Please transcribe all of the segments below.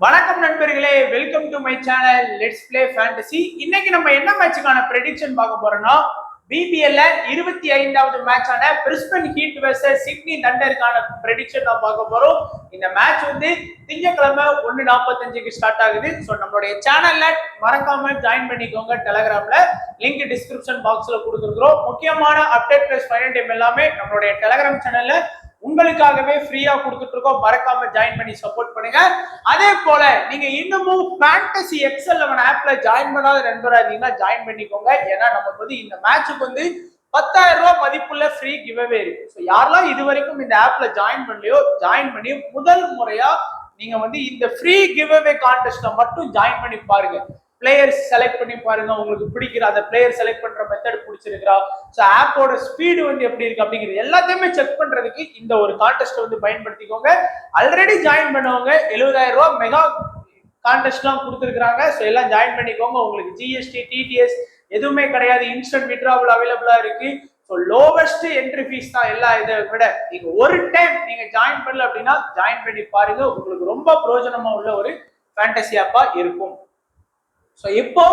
வணக்கம் நண்பர்களே, welcome to my channel let's play fantasy. இன்னைக்கு நம்ம என்ன மேட்சுக்கான ப்ரெடிக்ஷன் பார்க்க போறோம்னா, பிபிஎல்ல 25வது மேட்சான பிரிஸ்பன் ஹீட் வெர்சஸ் சிட்னி தண்டருக்கான ப்ரெடிக்ஷன் தான் பார்க்க போறோம். இந்த மேட்ச் வந்து திங்கட்கிழமை 1:45க்கு ஸ்டார்ட் ஆகுது. ஸோ நம்மளுடைய சேனல்ல மறக்காம ஜாயின் பண்ணிக்கோங்க. டெலகிராம்ல லிங்க் டிஸ்கிரிப்ஷன் பாக்ஸ்ல கொடுத்துருக்கிறோம். முக்கியமான அப்டேட் பிளஸ் ஃபைனல் டைம் எல்லாமே நம்மளுடைய டெலகிராம் சேனல்ல உங்களுக்காகவே ஃப்ரீயா கொடுத்துட்டு இருக்கோம். மறக்காம ஜாயின் பண்ணி சப்போர்ட் பண்ணுங்க. அதே போல நீங்க இன்னமும் ஃபேண்டசி எக்ஸ்11 ஆப்ல ஜாயின் பண்ணாத நண்பரா இருந்தீங்கன்னா ஜாயின் பண்ணிக்கோங்க. ஏன்னா நமக்கு வந்து இந்த மேட்சுக்கு வந்து 10,000 ரூபாய் மதிப்புள்ள ஃப்ரீ கிவ்அவே இருக்கு. ஸோ யாரெல்லாம் இது வரைக்கும் இந்த ஆப்ல ஜாயின் பண்ணலையோ ஜாயின் பண்ணி முதல் முறையா நீங்க வந்து இந்த ஃப்ரீ கிவ்அவே கான்டெஸ்ட்ல மட்டும் ஜாயின் பண்ணி பாருங்க. பிளேயர்ஸ் செலக்ட் பண்ணி பாருங்க, உங்களுக்கு பிடிக்கிற அந்த பிளேயர் செலக்ட் பண்ற மெத்தட் பிடிச்சிருக்கா, ஸோ ஆப்போட ஸ்பீடு வந்து எப்படி இருக்கு அப்படிங்கிறது எல்லாத்தையுமே செக் பண்றதுக்கு இந்த ஒரு கான்டெஸ்ட் வந்து பயன்படுத்திக்கோங்க. ஆல்ரெடி ஜாயின் பண்ணவங்க 70,000 ரூபாய் மெகா கான்டெஸ்ட்லாம் கொடுத்துருக்காங்க. ஸோ எல்லாம் ஜாயின் பண்ணிக்கோங்க. உங்களுக்கு ஜிஎஸ்டி டிடிஎஸ் எதுவுமே கிடையாது. இன்ஸ்டன்ட் வித்ட்ராவல் அவைலபிளா இருக்கு. ஸோ லோவஸ்ட் என்ட்ரி ஃபீஸ் தான். எல்லா இதை விட நீங்க ஒரு டைம் நீங்க ஜாயின் பண்ணல அப்படின்னா ஜாயின் பண்ணி பாருங்க. உங்களுக்கு ரொம்ப பிரயோஜனமா உள்ள ஒரு ஃபேண்டசி ஆப்பா இருக்கும். ஸோ இப்போ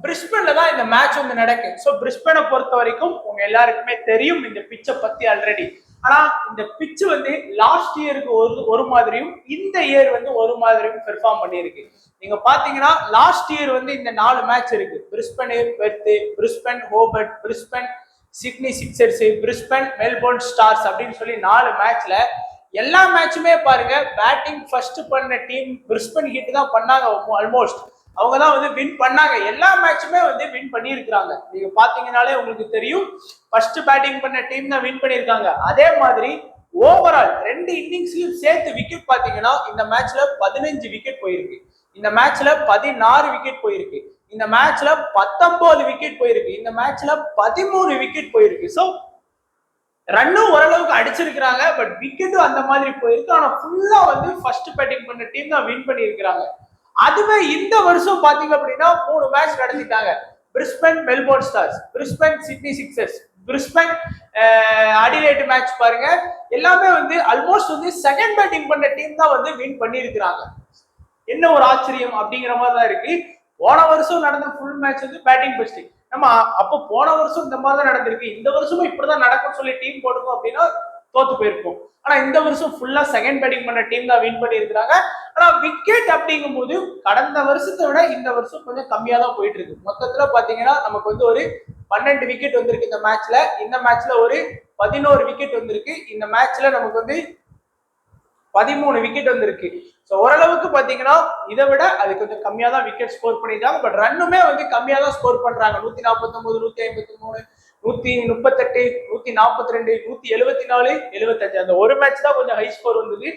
பிரிஸ்பன்ல தான் இந்த மேட்ச் வந்து நடக்கு. ஸோ பிரிஸ்பனை பொறுத்த வரைக்கும் உங்க எல்லாருக்குமே தெரியும் இந்த பிச்சை பத்தி ஆல்ரெடி. ஆனா இந்த பிட்ச் வந்து லாஸ்ட் இயருக்கு ஒரு மாதிரியும் இந்த இயர் வந்து ஒரு மாதிரியும் பெர்ஃபார்ம் பண்ணியிருக்கு. நீங்க பாத்தீங்கன்னா லாஸ்ட் இயர் வந்து இந்த 4 மேட்ச் இருக்கு. Brisbane Perth, Brisbane Hobart, Brisbane Sydney Sixers, Brisbane Melbourne Stars அப்படின்னு சொல்லி 4 மேட்ச்ல எல்லா மேட்சுமே பாருங்க பேட்டிங் ஃபர்ஸ்ட் பண்ண டீம் பிரிஸ்பன் ஹீட் தான் பண்ணாங்க. ஆல்மோஸ்ட் அவங்க தான் வந்து வின் பண்ணாங்க. எல்லா மேட்சுமே வந்து வின் பண்ணியிருக்கிறாங்க. நீங்க பாத்தீங்கன்னாலே உங்களுக்கு தெரியும் ஃபர்ஸ்ட் பேட்டிங் பண்ண டீம் தான் வின் பண்ணியிருக்காங்க. அதே மாதிரி ஓவரால் 2 இன்னிங்ஸ்லயும் சேர்த்து விக்கெட் பாத்தீங்கன்னா இந்த மேட்ச்ல 15 விக்கெட் போயிருக்கு, இந்த மேட்ச்ல 16 விக்கெட் போயிருக்கு, இந்த மேட்ச்ல 19 விக்கெட் போயிருக்கு, இந்த மேட்ச்ல 13 விக்கெட் போயிருக்கு. ஸோ ரன்னும் ஓரளவுக்கு அடிச்சிருக்கிறாங்க, பட் விக்கெட்டும் அந்த மாதிரி போயிருக்கு. ஆனா ஃபுல்லா வந்து ஃபர்ஸ்ட் பேட்டிங் பண்ண டீம் தான் வின் பண்ணியிருக்கிறாங்க. அதுவே இந்த வருஷம் பாத்தீங்க அப்படின்னா 3 மேட்ச் நடத்திட்டாங்க. Brisbane Melbourne Stars, Brisbane Sydney Sixers, Brisbane Adelaide match பாருங்க. எல்லாமே வந்து ஆல்மோஸ்ட் வந்து செகண்ட் பேட்டிங் பண்ண டீம் தான் வந்து வின் பண்ணியிருக்கிறாங்க. என்ன ஒரு ஆச்சரியம் அப்படிங்கிற மாதிரி தான் இருக்கு. போன வருஷம் நடந்த ஃபுல் மேட்ச் வந்து பேட்டிங் ஃபர்ஸ்ட். நம்ம அப்போ போன வருஷம் இந்த மாதிரி தான் நடந்திருக்கு, இந்த வருஷமும் இப்படிதான் நடக்கும்னு சொல்லி டீம் போட்டுக்கோம் அப்படின்னா தோத்து போயிருக்கும். ஆனா இந்த வருஷம் ஃபுல்லா செகண்ட் பேட்டிங் பண்ண டீம் தான் வின் பண்ணியிருக்கிறாங்க. ஆனா விக்கெட் அப்படிங்கும் போது கடந்த வருஷத்தை விட இந்த வருஷம் கொஞ்சம் கம்மியா தான் போயிட்டு இருக்கு. மொத்தத்துல பாத்தீங்கன்னா நமக்கு வந்து ஒரு 12 விக்கெட் வந்திருக்கு இந்த மேட்ச்ல. இந்த மேட்ச்ல ஒரு 11 விக்கெட் வந்திருக்கு. இந்த மேட்ச்ல நமக்கு வந்து 13 விக்கெட் வந்திருக்கு. ஸோ ஓரளவுக்கு பாத்தீங்கன்னா இதை விட அது கொஞ்சம் கம்மியா தான் விக்கெட் ஸ்கோர் பண்ணிருக்காங்க. பட் ரன்னுமே வந்து கம்மியா தான் ஸ்கோர் பண்றாங்க. 149, 153, 138, 142, 174, 75. அந்த ஒரு மேட்ச் தான் கொஞ்சம் ஹை ஸ்கோர் வந்தது.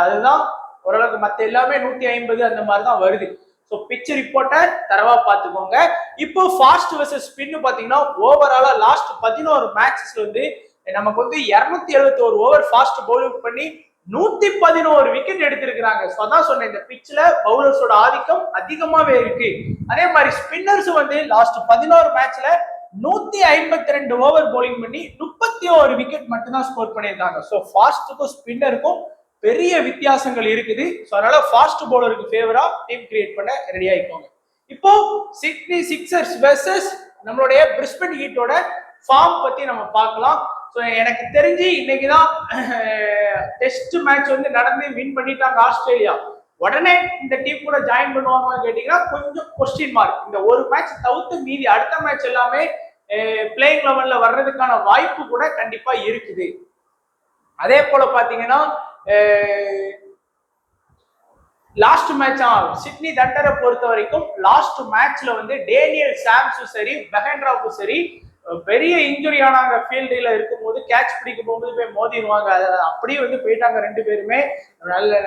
அதுதான் ஓரளவுக்கு மற்ற எல்லாமே 150 அந்த மாதிரி தான் வருது. ஸோ பிட்ச் ரிப்போர்ட்டை தரவா பார்த்துக்கோங்க. இப்போ ஃபாஸ்ட் வெர்சஸ் ஸ்பின் பாத்தீங்கன்னா ஓவராலா லாஸ்ட் 11 மேட்சஸ்ல வந்து நமக்கு வந்து 271 ஓவர் ஃபாஸ்ட் பவுலிங் பண்ணி 111 விக்கெட் எடுத்திருக்கிறாங்க. ஸோ அதான் சொன்னேன், இந்த பிட்ச்ல பவுலர்ஸோட ஆதிக்கம் அதிகமாவே இருக்கு. அதே மாதிரி ஸ்பின்னர்ஸ் வந்து லாஸ்ட் 11 மேட்ச்ல 152 ஓவர் பவுலிங் பண்ணி 31 விக்கெட் மட்டும்தான் ஸ்கோர் பண்ணியிருக்காங்க. ஸோ ஃபாஸ்ட்டுக்கும் ஸ்பின்னருக்கும் பெரிய வித்தியாசங்கள் இருக்குது. ஸோ அதனால ஃபாஸ்ட் பவுலருக்கு ஃபேவரா டீம் கிரியேட் பண்ண ரெடி ஆயிக்கோங்க. இப்போ சிட்னி சிக்ஸர்ஸ் வெர்சஸ் நம்மளுடைய பிரிஸ்பன் ஹீட்டோட ஃபார்ம் பத்தி நம்ம பார்க்கலாம். ஸோ எனக்கு தெரிஞ்சு இன்னைக்குதான் டெஸ்ட் மேட்ச் வந்து நடந்து வின் பண்ணிட்டாங்க ஆஸ்திரேலியா. உடனே இந்த டீம் கூட ஜாயின் பண்ணுவாங்கன்னு கேட்டீங்கன்னா கொஞ்சம் கொஸ்டின் மார்க். இந்த ஒரு மேட்ச் தவிர்த்து மீதி அடுத்த மேட்ச் எல்லாமே பிளேயிங் லெவல்ல வர்றதுக்கான வாய்ப்பு கூட கண்டிப்பா இருக்குது. அதே போல பாத்தீங்கன்னா லாஸ்ட் மேட்சா சிட்னி தண்டரை பொறுத்த வரைக்கும் லாஸ்ட் மேட்ச்ல வந்து டேனியல் சாம்ஸும் சரி பெஹன்ராவும் சரி பெரிய இன்ஜுரி ஆனாங்க. ஃபீல்டில் இருக்கும்போது கேட்ச் பிடிக்க போகும்போது போய் மோதிடுவாங்க. அப்படியே வந்து போயிட்டாங்க 2 பேருமே. நல்ல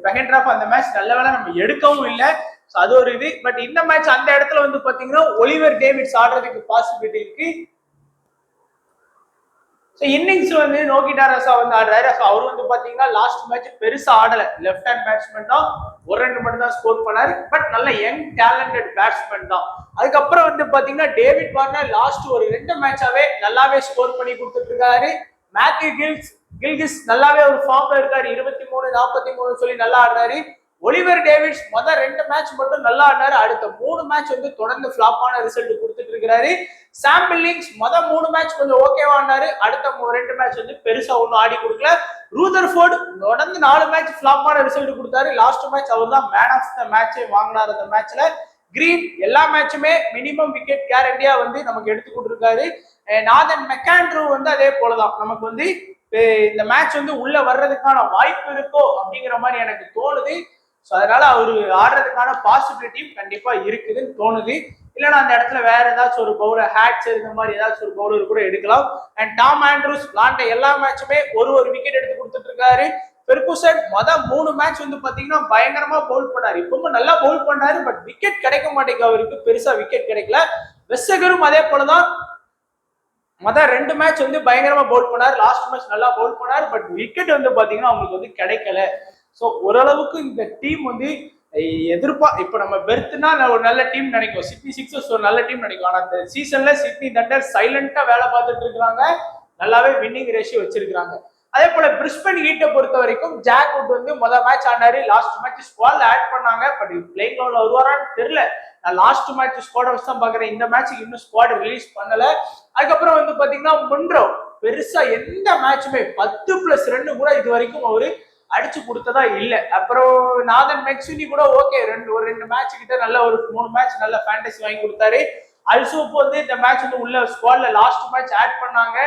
பெஹன்ராப் அந்த மேட்ச் நல்ல வேலை நம்ம எடுக்கவும் இல்லை. அது ஒரு இது. பட் இந்த மேட்ச் அந்த இடத்துல வந்து பாத்தீங்கன்னா ஒலிவர் டேவிட்ஸ் ஆடுறதுக்கு பாசிபிலிட்டி இருக்கு. ஸோ இன்னிங்ஸ் வந்து நோகிடா ரசா வந்து ஆடுறாரு. அவர் வந்து பாத்தீங்கன்னா லாஸ்ட் மேட்ச் பெருசா ஆடல. லெஃப்ட் ஹேண்ட் பேட்ஸ்மேன் தான், ஒரு 2 மட்டும் தான் ஸ்கோர் பண்ணாரு. பட் நல்ல யங் டேலண்டட் பேட்ஸ்மேன் தான். அதுக்கப்புறம் வந்து பாத்தீங்கன்னா டேவிட் வார்னர் லாஸ்ட் ஒரு 2 மேட்சாவே நல்லாவே ஸ்கோர் பண்ணி கொடுத்துட்டு இருக்காரு. மேத்யூ கில்கிஸ் நல்லாவே ஒரு ஃபார்ம்ல இருக்காரு. 23, 43 சொல்லி நல்லா ஆடுறாரு. ஒலிவர் டேவிட்ஸ் மொதல் 2 மேட்ச் மட்டும் நல்லா ஆடினாரு, அடுத்த 3 மேட்ச் வந்து தொடர்ந்து ஃபிளாப்பான ரிசல்ட் கொடுத்துட்டு இருக்கிறாரு. சாம் பில்லிங்ஸ் மொதல் 3 மேட்ச் கொஞ்சம் ஓகேவா ஆடினாரு, அடுத்த 2 மேட்ச் வந்து பெருசா ஒன்றும் ஆடி கொடுக்கல. ரூதர்ஃபோர்டு தொடர்ந்து 4 மேட்ச் ஃபிளாப்பான ரிசல்ட் கொடுத்தாரு. லாஸ்ட் மேட்ச் அவர் தான் மேன் ஆஃப் த மேட்சே வாங்கினார் அந்த மேட்ச்ல. கிரீன் எல்லா மேட்சுமே மினிமம் விக்கெட் கேரண்டியா வந்து நமக்கு எடுத்து கொடுத்துருக்காரு. நாதன் மெக்காண்ட்ரூ வந்து அதே போலதான் நமக்கு வந்து இந்த மேட்ச் வந்து உள்ள வர்றதுக்கான வாய்ப்பு இருக்கோ அப்படிங்கிற மாதிரி எனக்கு தோணுது. ஸோ அதனால அவரு ஆடுறதுக்கான பாசிபிலிட்டியும் கண்டிப்பா இருக்குதுன்னு தோணுது. இல்லைன்னா அந்த இடத்துல வேற ஏதாச்சும் ஒரு பவுலர் ஹேட்சர் இந்த மாதிரி ஏதாச்சும் ஒரு பவுலர் கூட எடுக்கலாம். அண்ட் டாம் ஆண்ட்ரூஸ் விளாண்ட எல்லா மேட்சுமே ஒரு விக்கெட் எடுத்து கொடுத்துட்டு இருக்காரு. பெர்குசன் மொதல் 3 மேட்ச் வந்து பாத்தீங்கன்னா பயங்கரமா பவுல் பண்ணாரு, இப்பவும் நல்லா பவுல் பண்ணாரு, பட் விக்கெட் கிடைக்க மாட்டேங்குது, அவருக்கு பெருசா விக்கெட் கிடைக்கல. வெஸ்ஸகரும் அதே போலதான் மொதல் 2 மேட்ச் வந்து பயங்கரமா பவுல் பண்ணாரு, லாஸ்ட் மேட்ச் நல்லா பவுல் பண்ணாரு, பட் விக்கெட் வந்து பாத்தீங்கன்னா அவங்களுக்கு வந்து கிடைக்கல. ஸோ ஓரளவுக்கு இந்த டீம் வந்து இப்ப நம்ம பெர்த்னா ஒரு நல்ல டீம் நினைக்கும், சிட்னி சிக்ஸர்ஸ் ஒரு நல்ல டீம் நினைக்கும். ஆனா இந்த சீசன்ல சிட்னி தண்டர் சைலண்டா வேலை பார்த்துட்டு இருக்கிறாங்க, நல்லாவே வின்னிங் ரேஷியோ வச்சிருக்காங்க. அதே போல பிரிஸ்பன் ஹீட்டை பொறுத்த வரைக்கும் ஜாக் வுட் வந்து முதல் மேட்ச் ஆனாரு, லாஸ்ட் மேட்ச் ஸ்குவாட்ல ஆட் பண்ணாங்க, பட் பிளேயிங் கிரவுண்ட்ல வருவாரான்னு தெரியல. நான் லாஸ்ட் மேட்ச் ஸ்குவாட வச்சு தான் பாக்குறேன், இந்த மேட்சுக்கு இன்னும் ஸ்குவாட் ரிலீஸ் பண்ணல. அதுக்கப்புறம் வந்து பாத்தீங்கன்னா முன்ரோ பெருசா எந்த மேட்சுமே 10+2 கூட இது வரைக்கும் அவரு அடிச்சு கொடுத்ததா இல்லை. அப்புறம் நாதன் மெக்ஸினி கூட ஓகே, ரெண்டு மேட்ச் கிட்ட நல்ல ஒரு 3 மேட்ச் நல்ல ஃபேண்டசி வாங்கி கொடுத்தாரு. அல்சோப் வந்து இந்த மேட்ச் வந்து உள்ள ஸ்குவாட்ல லாஸ்ட் மேட்ச் ஆட் பண்ணாங்க.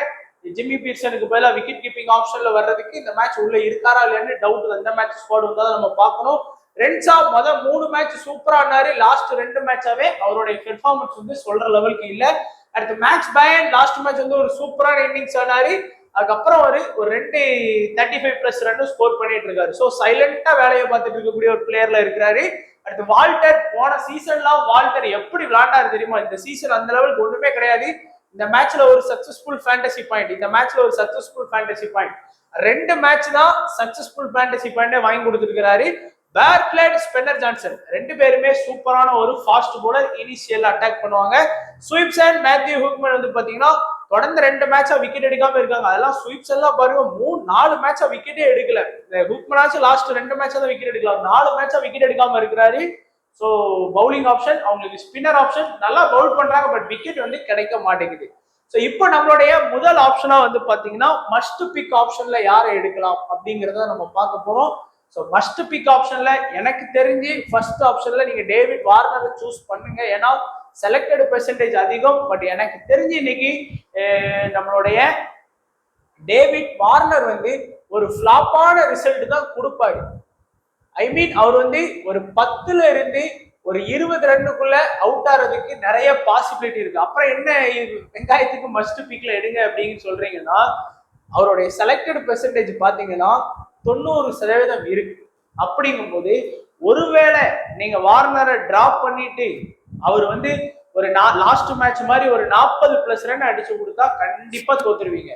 ஜிம்மி பீர்சனுக்கு பதிலாக விக்கெட் கீப்பிங் ஆப்ஷன்ல வர்றதுக்கு இந்த மேட்ச் உள்ள இருக்காரா இல்லைன்னு டவுட். அந்த மேட்ச் ஸ்குவாட் வந்தா நம்ம பார்க்கணும். ரென்சா மொதல் 3 மேட்ச் சூப்பரா ஆனாரு, லாஸ்ட் 2 மேட்சாவே அவருடைய பெர்ஃபார்மன்ஸ் வந்து சொல்ற லெவலுக்கு இல்ல. அடுத்து மேட்ச் பயன் லாஸ்ட் மேட்ச் வந்து ஒரு சூப்பரான இன்னிங்ஸ் ஆனாரு, அதுக்கப்புறம் ஒரு 35+ ரன் ஸ்கோர் பண்ணிட்டு இருக்காரு. ஸோ சைலண்டா வேலையை பார்த்துட்டு இருக்கக்கூடிய ஒரு பிளேயர்ல இருக்கிறாரு. அடுத்து வால்டர், போன சீசன்லாம் வால்டர் எப்படி விளையாண்டாரு தெரியுமா? இந்த சீசன் அந்த லெவலுக்கு ஒண்ணுமே கிடையாது. இந்த மேட்ச்ல ஒரு சக்சஸ்ஃபுல் ஃபேண்டசி பாயிண்ட், இந்த மேட்ச்ல ஒரு சக்சஸ்ஃபுல் ஃபேண்டசி பாயிண்ட், 2 மேட்ச் தான் சக்சஸ்ஃபுல் ஃபேண்டசி பாயிண்டே வாங்கி கொடுத்துருக்காரு. பேர்க்லேட், ஸ்பென்னர் ஜான்சன் 2 பேருமே சூப்பரான ஒரு ஃபாஸ்ட் பவுலர், இனிஷியல் அட்டாக் பண்ணுவாங்க. ஸ்வீப்சன், மேத்யூ ஹூக்மன் வந்து பாத்தீங்கன்னா தொடர்ந்து 2 மேட்சா விக்கெட் எடுக்காம இருக்காங்க. அதெல்லாம் ஸ்வீப்ஸ் எல்லாம் பாருங்க 3-4 மேட்சா விக்கெட்டே எடுக்கல. இந்த ஹூக்மனாச்சும் லாஸ்ட் 2 மேட்சா தான் விக்கெட் எடுக்கலாம், 4 மேட்சா விக்கெட் எடுக்காம இருக்கிறாரு. ஸோ பவுலிங் ஆப்ஷன் அவங்களுக்கு, ஸ்பின்னர் ஆப்ஷன் நல்லா பவுல் பண்றாங்க, பட் விக்கெட் வந்து கிடைக்க மாட்டேங்குது. ஸோ இப்போ நம்மளுடைய முதல் ஆப்ஷனா வந்து பாத்தீங்கன்னா மஸ்ட் பிக் ஆப்ஷன்ல யாரை எடுக்கலாம் அப்படிங்கிறத நம்ம பார்க்க போறோம். ஸோ மஸ்ட் பிக் ஆப்ஷன்ல எனக்கு தெரிஞ்சு ஃபர்ஸ்ட் ஆப்ஷன்ல நீங்க டேவிட் வார்னரை சூஸ் பண்ணுங்க, ஏன்னா செலக்டட் பெர்சன்டேஜ் அதிகம். பட் எனக்கு தெரிஞ்சு இன்னைக்கு நம்மளுடைய டேவிட் வார்னர் வந்து ஒரு ஃபிளாப்பான ரிசல்ட் தான் கொடுப்பாரு. ஐ மீன் அவர் வந்து ஒரு 10ல இருந்து ஒரு 20 ரன்னுக்குள்ள அவுட் ஆறதுக்கு நிறைய பாசிபிலிட்டி இருக்கு. அப்புறம் என்ன வெங்காயத்துக்கு மஸ்ட் பிக்ல எடுங்க அப்படின்னு சொல்றீங்கன்னா, அவருடைய செலக்டட் பெர்சன்டேஜ் பாத்தீங்கன்னா 90% இருக்கு. அப்படிங்கும்போது ஒருவேளை நீங்க வார்னரை டிராப் பண்ணிட்டு அவர் வந்து ஒரு லாஸ்ட் மேட்ச் மாதிரி ஒரு 40+ ரன் அடிச்சு கொடுத்தா கண்டிப்பா தோத்துருவீங்க.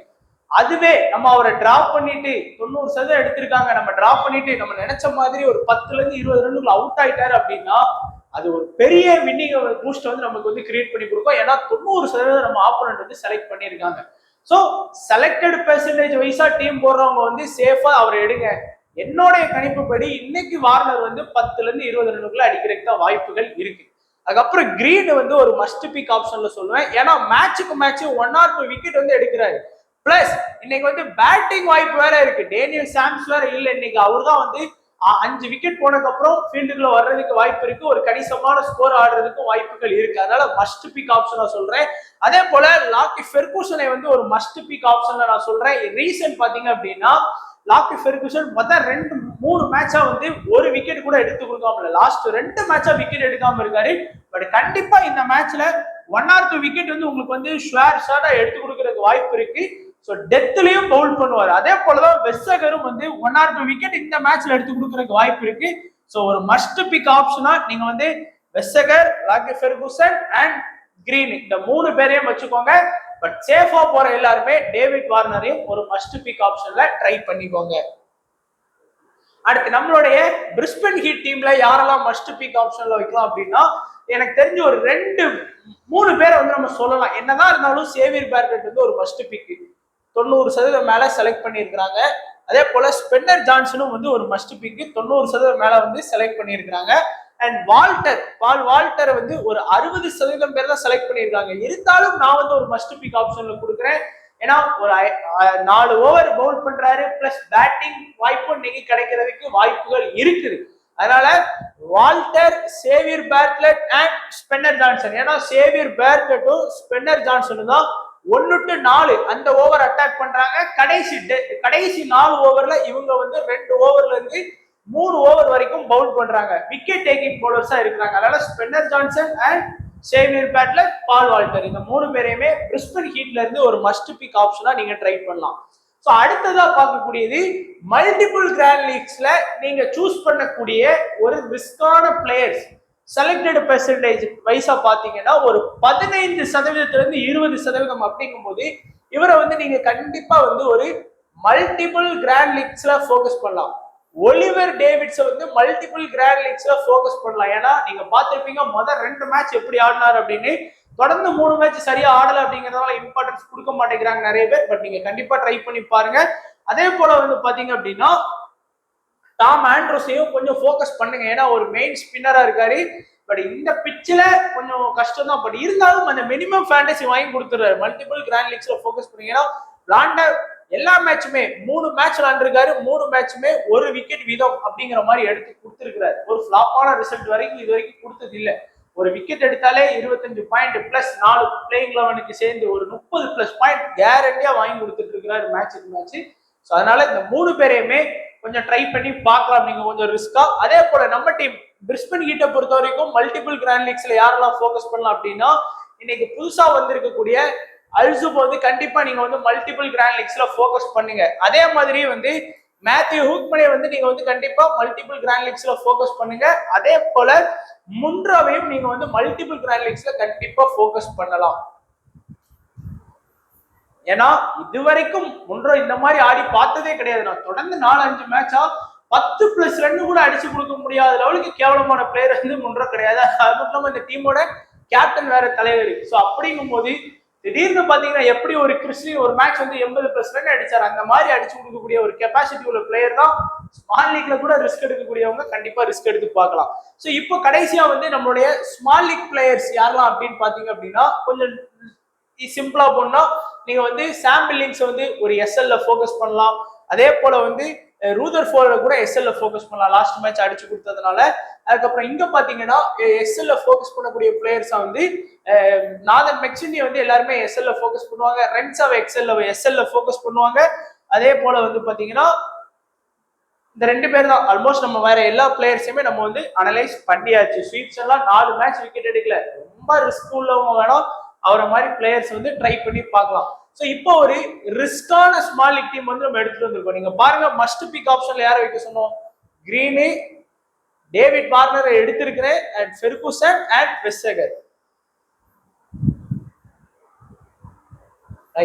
அதுவே நம்ம அவரை டிராப் பண்ணிட்டு 90% எடுத்திருக்காங்க, நம்ம டிராப் பண்ணிட்டு நம்ம நினைச்ச மாதிரி ஒரு 10ல இருந்து 20 ரன்னுக்குள்ள அவுட் ஆயிட்டாரு அப்படின்னா அது ஒரு பெரிய வின்னிங் பூஸ்ட் வந்து நமக்கு வந்து கிரியேட் பண்ணி கொடுக்கும். ஏன்னா 90% நம்ம ஆப்போனன்ட் வந்து செலக்ட் பண்ணியிருக்காங்க. ஸோ செலக்டட் பெர்சன்டேஜ் வைஸா டீம் போடுறவங்க வந்து சேஃபா அவர் எடுங்க. என்னுடைய கணிப்புப்படி இன்னைக்கு வார்னர் வந்து 10ல இருந்து 20 ரன்னுக்குள்ள அடிக்கிறதுக்கு தான் வாய்ப்புகள் இருக்கு. அதுக்கப்புறம் கிரீன் வந்து ஒரு மஸ்ட் பிக் ஆப்ஷன்ல சொல்லுவேன், ஏன்னா மேட்சுக்கு மேட்ச் 1 or 2 விக்கெட் வந்து எடுக்கிறாரு. பிளஸ் இன்னைக்கு வந்து பேட்டிங் வாய்ப்பு வேற இருக்கு, டேனியல் சாம்ஸ் வேற இல்ல இன்னைக்கு, அவர் தான் வந்து 5 விக்கெட் போனதுக்கு அப்புறம் ஃபீல்டுக்குள்ள வர்றதுக்கு வாய்ப்பு இருக்கு, ஒரு கணிசமான ஸ்கோர் ஆடுறதுக்கும் வாய்ப்புகள் இருக்கு. அதனால மஸ்ட் பிக் ஆப்ஷனா சொல்றேன். அதே போல லாக்கி ஃபெர்குசனை வந்து ஒரு மஸ்ட் பிக் ஆப்ஷன்ல நான் சொல்றேன். ரீசன் பாத்தீங்க அப்படின்னா லாக்கி ஃபெர்குசன் மொத்தம் 2-3 மேட்சா வந்து ஒரு விக்கெட் கூட எடுத்து கொடுக்காம, லாஸ்ட் 2 மேட்சா விக்கெட் எடுக்காம இருக்காரு. பட் கண்டிப்பா இந்த மேட்ச்ல 1 or 2 விக்கெட் வந்து உங்களுக்கு வந்து ஷார்ட்டா எடுத்து கொடுக்கறதுக்கு வாய்ப்பு இருக்கு. ஸோ டெத்லயும் பவுல் பண்ணுவார். அதே போலதான் வெஸ்ஸகரும் வந்து 1 or 2 விக்கெட் இந்த மேட்ச்ல எடுத்து கொடுக்கறதுக்கு வாய்ப்பு இருக்கு. ஸோ ஒரு மஸ்ட் பிக் ஆப்ஷனா நீங்க வந்து வெஸ்ஸகர், லாக்கி ஃபெர்குசன் அண்ட் கிரீன் இந்த 3 பேரையும் வச்சுக்கோங்க. பட் சேஃபா போற எல்லாருமே டேவிட் வார்னரையும் ஒரு மஸ்ட் பிக் ஆப்ஷன்ல ட்ரை பண்ணிக்கோங்க. அடுத்து நம்மளுடைய பிரிஸ்பன் ஹீட் டீம்ல யாரெல்லாம் மஸ்ட் பிக் ஆப்ஷன்ல வைக்கலாம் அப்படின்னா, எனக்கு தெரிஞ்ச ஒரு 2-3 பேரை வந்து நம்ம சொல்லலாம். என்னதான் இருந்தாலும் சேவியர் பேர்கட் வந்து ஒரு மஸ்ட் பிக் 90% மேல செலக்ட் பண்ணியிருக்கிறாங்க. அதே போல ஸ்பென்னர் ஜான்சனும் வந்து ஒரு மஸ்ட் பிக்கு 90% மேல வந்து செலக்ட் பண்ணியிருக்காங்க. அண்ட் வால்டர் வந்து ஒரு 60% பேர் தான் செலக்ட் பண்ணியிருக்காங்க. இருந்தாலும் நான் வந்து ஒரு மஸ்ட் பிக் ஆப்ஷன்ல கொடுக்குறேன். ஏன்னா ஒரு 4 ஓவர் பவுல் பண்றாரு, பிளஸ் பேட்டிங் வாய்ப்பும் இன்னைக்கு கிடைக்கிறதுக்கு வாய்ப்புகள் இருக்குது. அதனால வால்டர், சேவியர் பேர்ட்லெட் அண்ட் ஸ்பென்னர் ஜான்சன். ஏன்னா சேவியர் பேர்ட்லெட்டும் ஸ்பென்னர் ஜான்சனும் தான் 1-4 அந்த ஓவர் அட்டாக் பண்றாங்க. கடைசி 4 ஓவர்ல இவங்க வந்து 2 ஓவர்ல இருந்து 3 ஓவர் வரைக்கும் பவுல் பண்றாங்க. விக்கெட் டேக்கிங் பவுலர்ஸா இருக்கிறாங்க. அதனால Spencer Johnson and Xavier Bartlett, Paul Walter இந்த 3 பேரையுமே பிரிஸ்பன் ஹீட்ல இருந்து ஒரு மஸ்ட் பிக் ஆப்ஷனா நீங்க ட்ரை பண்ணலாம். ஸோ அடுத்ததா பார்க்கக்கூடியது மல்டிபிள் கிராண்ட் லீக்ஸ்ல நீங்க சூஸ் பண்ணக்கூடிய ஒரு ரிஸ்கான பிளேயர்ஸ். செலக்டட் பெர்சன்டேஜ் வைஸா பாத்தீங்கன்னா ஒரு 15% 20% அப்படிங்கும் போது இவரை வந்து நீங்க கண்டிப்பா வந்து ஒரு மல்டிபிள் கிராண்ட் லீக்ஸ்ல போக்கஸ் பண்ணலாம். ஒலிவர் டேவிட்ஸை வந்து மல்டிபிள் கிராண்ட் லீக்ஸ்ல போக்கஸ் பண்ணலாம். ஏன்னா நீங்க பார்த்திருப்பீங்க முதல் 2 மேட்ச் எப்படி ஆடினார் அப்படின்னு. தொடர்ந்து 3 மேட்ச் சரியா ஆடல அப்படிங்கறதால இம்பார்ட்டன்ஸ் கொடுக்க மாட்டேங்கிறாங்க நிறைய பேர். பட் நீங்க கண்டிப்பா ட்ரை பண்ணி பாருங்க. அதே போல வந்து பாத்தீங்க அப்படின்னா டாம் ஆண்ட்ரூஸையும் கொஞ்சம் ஃபோக்கஸ் பண்ணுங்க. ஏன்னா ஒரு மெயின் ஸ்பின்னரா இருக்காரு. பட் இந்த பிச்சில் கொஞ்சம் கஷ்டம் தான். பட் இருந்தாலும் அந்த மினிமம் ஃபேண்டசி வாங்கி கொடுத்துறாரு. மல்டிபிள் கிராண்ட் லீக்ஸ்ல ஃபோக்கஸ் பண்ணீங்கன்னா விளாண்ட எல்லா மேட்சுமே 3 மேட்ச் விளாண்டுருக்காரு. 3 மேட்சுமே 1 விக்கெட் வீதம் அப்படிங்கிற மாதிரி எடுத்து கொடுத்துருக்காரு. ஒரு ஃபிளாப்பான ரிசல்ட் வரைக்கும் இது வரைக்கும் கொடுத்தது இல்லை. ஒரு விக்கெட் எடுத்தாலே 25 பாயிண்ட் பிளஸ் 4 பிளேயிங் 11க்கு சேர்ந்து ஒரு 30+ பாயிண்ட் கேரண்டியா வாங்கி கொடுத்துட்டு இருக்கிறாரு மேட்சுக்கு மேட்ச். ஸோ அதனால இந்த 3 பேரையுமே கொஞ்சம் ட்ரை பண்ணி பார்க்கலாம். நீங்க கொஞ்சம் ரிஸ்கா. அதே போல நம்ம டீம் பிரிஸ்பன் ஹீட்டை பொறுத்த வரைக்கும் மல்டிபிள் கிராண்ட் லீக்ஸ்ல யாரெல்லாம் ஃபோக்கஸ் பண்ணலாம் அப்படின்னா இன்னைக்கு புதுசா வந்திருக்கக்கூடிய அல்சுப் வந்து கண்டிப்பா நீங்க வந்து மல்டிபிள் கிராண்ட் லீக்ஸ்ல ஃபோக்கஸ் பண்ணுங்க. அதே மாதிரி வந்து மேத்யூ ஹூக்மனை வந்து நீங்க வந்து கண்டிப்பா மல்டிபிள் கிராண்ட் லீக்ஸ்ல ஃபோக்கஸ் பண்ணுங்க. அதே போல முன்ராவையும் நீங்க வந்து மல்டிபிள் கிராண்ட் லீக்ஸ்ல கண்டிப்பா ஃபோக்கஸ் பண்ணலாம். ஏன்னா இதுவரைக்கும் முன்ரோ இந்த மாதிரி ஆடி பார்த்ததே கிடையாது. நான் தொடர்ந்து 4-5 மேட்சா 10+ ரன் கூட அடிச்சு கொடுக்க முடியாத லெவலுக்கு கேவலமான பிளேயர் வந்து முன்ரோ கிடையாது. அது மட்டும் இல்லாம இந்த டீமோட கேப்டன் வேற தலைவர். ஸோ அப்படிங்கும் போது திடீர்னு பாத்தீங்கன்னா எப்படி ஒரு கிறிஸ்டி ஒரு மேட்ச் வந்து 80+ ரன் அடிச்சார். அந்த மாதிரி அடிச்சு கொடுக்கக்கூடிய ஒரு கெப்பாசிட்டி உள்ள பிளேயர் தான். ஸ்மால் லீக்ல கூட ரிஸ்க் எடுக்கக்கூடியவங்க கண்டிப்பா ரிஸ்க் எடுத்து பார்க்கலாம். ஸோ இப்போ கடைசியா வந்து நம்மளுடைய ஸ்மால் லீக் பிளேயர்ஸ் யாரெல்லாம் அப்படின்னு பாத்தீங்க அப்படின்னா கொஞ்சம் சிம்பிளா போனா நீங்க வந்து சாம் பில்லிங்ஸ் வந்து ஒரு எஸ்எல்ல ஃபோக்கஸ் பண்ணலாம். அதே போல வந்து ரூதர்ஃபோர்ட கூட எஸ்எல்ல ஃபோக்கஸ் பண்ணலாம். லாஸ்ட் மேட்ச் அடிச்சு கொடுத்ததுனால. அதுக்கப்புறம் இங்க பாத்தீங்கன்னா எஸ்எல்ல ஃபோக்கஸ் பண்ணக்கூடிய பிளேயர்ஸா வந்து நாதன் மெக்சினி வந்து எல்லாருமே எஸ்எல்ல ஃபோக்கஸ் பண்ணுவாங்க. ரென்சாவை எஸ்எல்ல ஃபோக்கஸ் பண்ணுவாங்க. அதே போல வந்து பாத்தீங்கன்னா இந்த 2 பேர் தான் ஆல்மோஸ்ட். நம்ம வேற எல்லா பிளேயர்ஸையுமே நம்ம வந்து அனலைஸ் பண்ணியாச்சு. ஸ்வீப்ஸ் எல்லாம் 4 மேட்ச் விக்கெட் எடுக்கல. ரொம்ப ரிஸ்க் உள்ளவங்க வேணும் அவரை மாதிரி பிளேயர்ஸ் வந்து ட்ரை பண்ணி பார்க்கலாம். ஸோ இப்போ ஒரு ரிஸ்கான ஸ்மால் லீக் டீம் வந்து நம்ம எடுத்துட்டு வந்திருக்கோம். நீங்க பாருங்க மஸ்ட் பிக் ஆப்ஷன்ல யாரை வைக்க சொன்னோம்? கிரீனு, டேவிட் வார்னரை எடுத்திருக்கிறேன் அண்ட் ஃபெர்குசன் அண்ட் வெஸ்டகர்.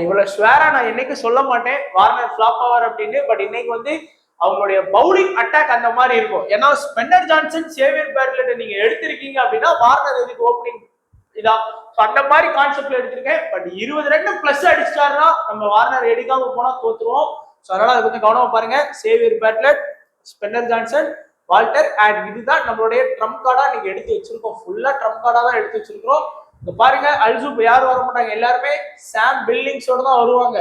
இவ்வளவு ஸ்வேரா நான் என்னைக்கு சொல்ல மாட்டேன் வார்னர் ஃபிளாப் ஆவார் அப்படின்னு. பட் இன்னைக்கு வந்து அவங்களுடைய பவுலிங் அட்டாக் அந்த மாதிரி இருக்கும். ஏன்னா ஸ்பென்னர் ஜான்சன், சேவியர் பேர்ட்லெட் நீங்க எடுத்திருக்கீங்க அப்படின்னா வார்னர் எதுக்கு ஓப்பனிங் இதான் அந்த மாதிரி கான்செப்ட்ல எடுத்திருக்கேன். பட் 20 ரன் பிளஸ் அடிச்சிட்டாருன்னா நம்ம வார்னர் எடுக்காம போனா தோத்துருவோம். ஸோ அதனால அதை கொஞ்சம் கவனமா பாருங்க. சேவியர் பேட்லெட், ஸ்பென்னர் ஜான்சன், வால்டர் அண்ட் இதுதான் நம்மளுடைய ட்ரம்ப் கார்டா நீங்க எடுத்து வச்சிருக்கோம். ஃபுல்லா ட்ரம்ப் கார்டா தான் எடுத்து வச்சிருக்கோம். இங்க பாருங்க அல்சுப் யாரும் வர மாட்டாங்க. எல்லாருமே சாம் பில்லிங்ஸோட தான் வருவாங்க.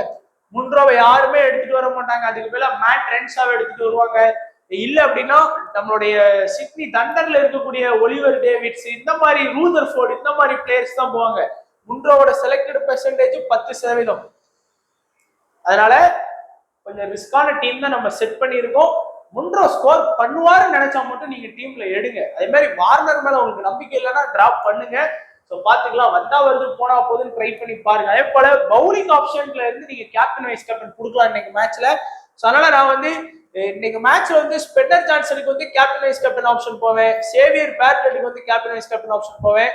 முன்ரோவை யாருமே எடுத்துட்டு வர மாட்டாங்க. அதுக்கு மேல மேட் ரென்சாவை எடுத்துட்டு வருவாங்க. இல்ல அப்படின்னா நம்மளுடைய சிட்னி தண்டர்ல இருக்கக்கூடிய ஒலிவர் டேவிட்ஸ், இந்த மாதிரி ரூதர்ஃபோர்ட், இந்த மாதிரி பிளேயர்ஸ் தான் போவாங்க. முன்ரோவோட செலக்டட் பெர்சன்டேஜ் 10%. அதனால கொஞ்சம் ரிஸ்கான டீம் தான் நம்ம செட் பண்ணியிருக்கோம். முன்ரோ ஸ்கோர் பண்ணுவாருன்னு நினைச்சா மட்டும் நீங்க டீம்ல எடுங்க. அதே மாதிரி வார்னர் மேல உங்களுக்கு நம்பிக்கை இல்லைன்னா டிராப் பண்ணுங்க. ஸோ பாத்துக்கலாம். வந்தா வருது போனா போதுன்னு ட்ரை பண்ணி பாருங்க. அதே போல பவுலிங் ஆப்ஷன்ல இருந்து நீங்க கேப்டன் வைஸ் கேப்டன் கொடுக்கலாம் இன்னைக்கு மேட்ச்ல. ஸோ அதனால நான் வந்து இன்னைக்கு மேட்ச்ல வந்து ஸ்பென்னர் ஜான்சனுக்கு வந்து கேப்டன் வைஸ் கேப்டன் ஆப்ஷன் போவேன். சேவியர் பேட்லெட்டுக்கு வந்து கேப்டன் வைஸ் கேப்டன் ஆப்ஷன் போவேன்.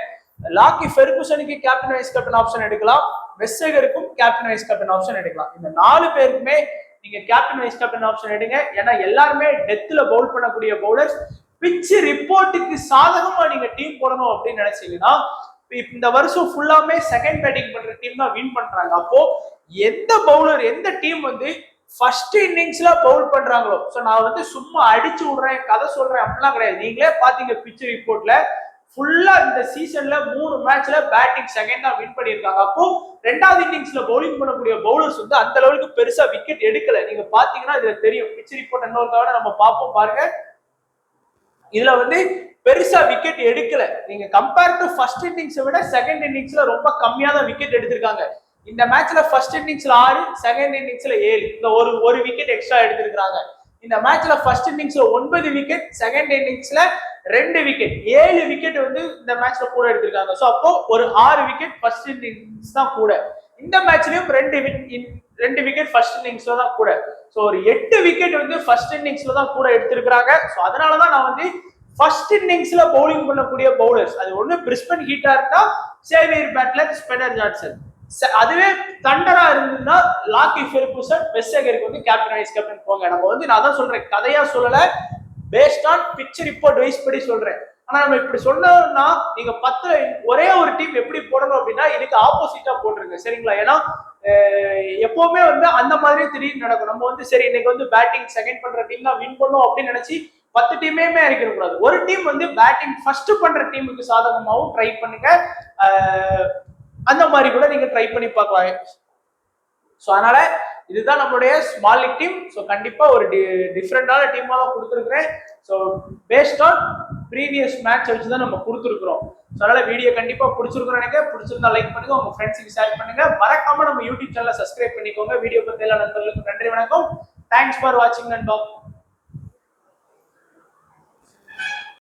லாக்கி ஃபெர்குசனுக்கு கேப்டன் வைஸ் கேப்டன் ஆப்ஷன் எடுக்கலாம். வெஸ்டகருக்கும் கேப்டன் வைஸ் கேப்டன் ஆப்ஷன் எடுக்கலாம். இந்த 4 பேருக்குமே நீங்க கேப்டன் வைஸ் கேப்டன் ஆப்ஷன் எடுங்க. ஏன்னா எல்லாருமே டெத்ல பவுல் பண்ணக்கூடிய பவுலர்ஸ். பிட்ச் ரிப்போர்ட்டுக்கு சாதகமா நீங்க டீம் போடணும் அப்படின்னு நினைச்சீங்கன்னா இந்த வருஷம் ஃபுல்லாமே செகண்ட் பேட்டிங் பண்ற டீம் தான் வின் பண்றாங்க. அப்போ எந்த பவுலர் எந்த டீம் வந்து ஃபர்ஸ்ட் இன்னிங்ஸ்ல பவுல் பண்றாங்களோ, சோ நான் வந்து சும்மா அடிச்சு விடுறேன் கதை சொல்றேன் அப்படிலாம் கிடையாது. நீங்களே பாத்தீங்க பிச் ரிப்போர்ட்ல ஃபுல்லா இந்த சீசன்ல 3 மேட்ச்ல பேட்டிங் செகண்டா வின் பண்ணிருக்காங்க. அப்போ ரெண்டாவது இன்னிங்ஸ்ல பவுலிங் பண்ணக்கூடிய பவுலர்ஸ் வந்து அந்த லெவலுக்கு பெருசா விக்கெட் எடுக்கல. நீங்க பாத்தீங்கன்னா இதுல தெரியும். பிச் ரிப்போர்ட் இன்னொரு தடவை நம்ம பார்ப்போம் பாருங்க. இதுல வந்து பெருசா விக்கெட் எடுக்கல. நீங்க கம்பேர் டு ஃபர்ஸ்ட் இன்னிங்ஸை விட செகண்ட் இன்னிங்ஸ்ல ரொம்ப கம்மியா தான் விக்கெட் எடுத்திருக்காங்க. இந்த மேட்ச்ல ஃபர்ஸ்ட் இன்னிங்ஸ்ல 6, செகண்ட் இன்னிங்ஸ்ல 7, இந்த ஒரு விக்கெட் எக்ஸ்ட்ரா எடுத்திருக்காங்க. இந்த மேட்ச்ல ஃபர்ஸ்ட் இன்னிங்ஸ்ல 9 விக்கெட், செகண்ட் இன்னிங்ஸ்ல 2 விக்கெட், 7 விக்கெட் வந்து இந்த மேட்ச்ல கூட எடுத்திருக்காங்க. சோ அப்போ ஒரு 6 விக்கெட் ஃபர்ஸ்ட் இன்னிங்ஸ் தான் கூட. இந்த மேட்ச்லயும் 2 விக்கெட் ஃபர்ஸ்ட் இன்னிங்ஸ்ல தான் கூட. சோ ஒரு 8 விக்கெட் வந்து ஃபர்ஸ்ட் இன்னிங்ஸ்ல தான் கூட எடுத்திருக்காங்க. சோ அதனாலதான் நான் வந்து ஃபர்ஸ்ட் இன்னிங்ஸ்ல பவுலிங் பண்ணக்கூடிய பவுலர்ஸ், அது ஒண்ணு பிரிஸ்பன் ஹீட்டா இருந்தா சேவியர் பேட்லர், ஸ்பெனர் ஜான்சன். அதுவே தண்டரா இருந்ததுன்னா லாக்கி ஃபெர்குசன், வெஸ்டகருக்கு வந்து கேப்டன் வைஸ் கேப்டன் போங்க. நம்ம வந்து நான் தான் சொல்றேன், கதையா சொல்லல, based on pitch report wise படி சொல்றேன். ஆனா நம்ம இப்படி சொன்னோம்னா நீங்க 10 ஒரே ஒரு டீம் எப்படி போடணும் அப்படின்னா இதுக்கு ஆப்போசிட்டா போட்டுருங்க, சரிங்களா? ஏன்னா எப்பவுமே வந்து அந்த மாதிரி திடீர்னு நடக்கும். நம்ம வந்து சரி இன்னைக்கு வந்து பேட்டிங் செகண்ட் பண்ற டீம் தான் வின் பண்ணும் அப்படின்னு நினைச்சு 10 டீமையுமே இறக்கிட கூடாது. ஒரு டீம் வந்து பேட்டிங் ஃபர்ஸ்ட் பண்ற டீமுக்கு சாதகமாகவும் ட்ரை பண்ணுங்க. அந்த மாதிரி கூட நீங்க ட்ரை பண்ணி பார்க்கலாம். ஸோ அதனால இதுதான் நம்மளுடைய ஸ்மால் லீக் டீம். ஸோ கண்டிப்பா ஒரு டிஃப்ரெண்டான டீமா தான் கொடுத்துருக்குறேன். So based on previous match வச்சு தான் நம்ம கொடுத்துருக்குறோம். ஸோ அதனால வீடியோ கண்டிப்பா பிடிச்சிருக்குறோம். எனக்கு பிடிச்சிருந்தா லைக் பண்ணுங்க, உங்க ஃப்ரெண்ட்ஸுக்கு ஷேர் பண்ணுங்க, மறக்காம நம்ம யூடியூப் சேனலை சப்ஸ்கிரைப் பண்ணிக்கோங்க. வீடியோ பத்தி எல்லா நண்பர்களுக்கும் நன்றி, வணக்கம். தேங்க்ஸ் ஃபார் வாட்சிங் நண்பா.